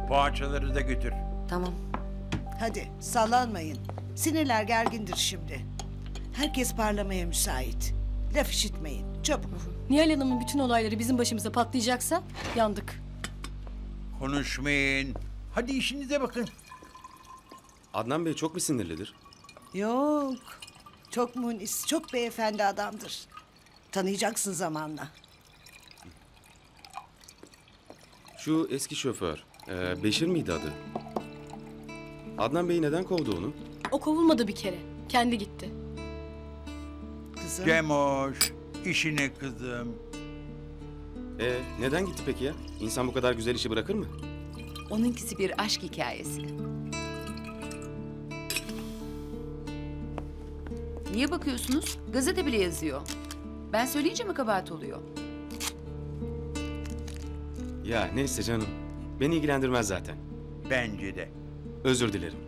Poğaçaları da götür. Tamam. Hadi sallanmayın. Sinirler gergindir şimdi. Herkes parlamaya müsait. Laf işitmeyin. Çabuk. Nihal Hanım'ın bütün olayları bizim başımıza patlayacaksa yandık. Konuşmayın. Hadi işinize bakın. Adnan Bey çok mu sinirlidir? Yok. Çok munis, çok beyefendi adamdır. Tanıyacaksın zamanla. Şu eski şoför, Beşir miydi adı? Adnan Bey neden kovdu onu? O kovulmadı bir kere. Kendi gitti. Kızım. Cemoş, işine kızım. Neden gitti peki ya? İnsan bu kadar güzel işi bırakır mı? Onunkisi bir aşk hikayesi. Niye bakıyorsunuz? Gazete bile yazıyor. Ben söyleyince mi kabahat oluyor? Ya neyse canım. Beni ilgilendirmez zaten. Bence de. Özür dilerim.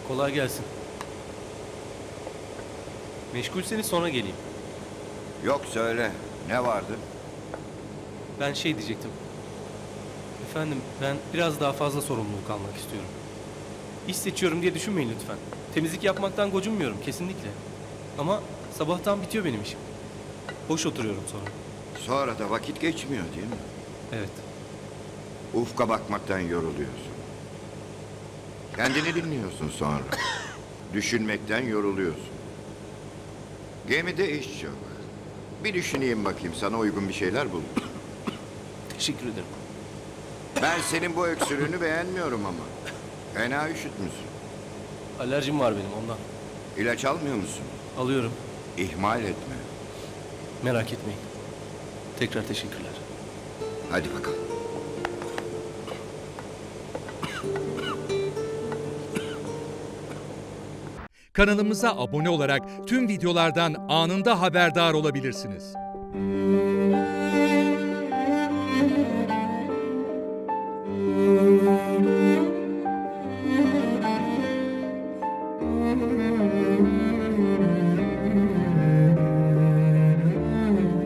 Kolay gelsin. Meşgulseniz sonra geleyim. Yok söyle. Ne vardı? Ben şey diyecektim. Efendim ben biraz daha fazla sorumluluk almak istiyorum. İş seçiyorum diye düşünmeyin lütfen. Temizlik yapmaktan gocunmuyorum kesinlikle. Ama sabahtan bitiyor benim işim. Boş oturuyorum sonra. Sonra da vakit geçmiyor değil mi? Evet. Ufka bakmaktan yoruluyorsun. Kendini dinliyorsun sonra. Düşünmekten yoruluyorsun. Gemide iş çok. Bir düşüneyim bakayım sana uygun bir şeyler bul. Teşekkür ederim. Ben senin bu öksürüğünü beğenmiyorum ama. Fena üşütmüşsün. Alerjim var benim ondan. İlaç almıyor musun? Alıyorum. İhmal etme. Merak etmeyin. Tekrar teşekkürler. Hadi bakalım. Kanalımıza abone olarak tüm videolardan anında haberdar olabilirsiniz.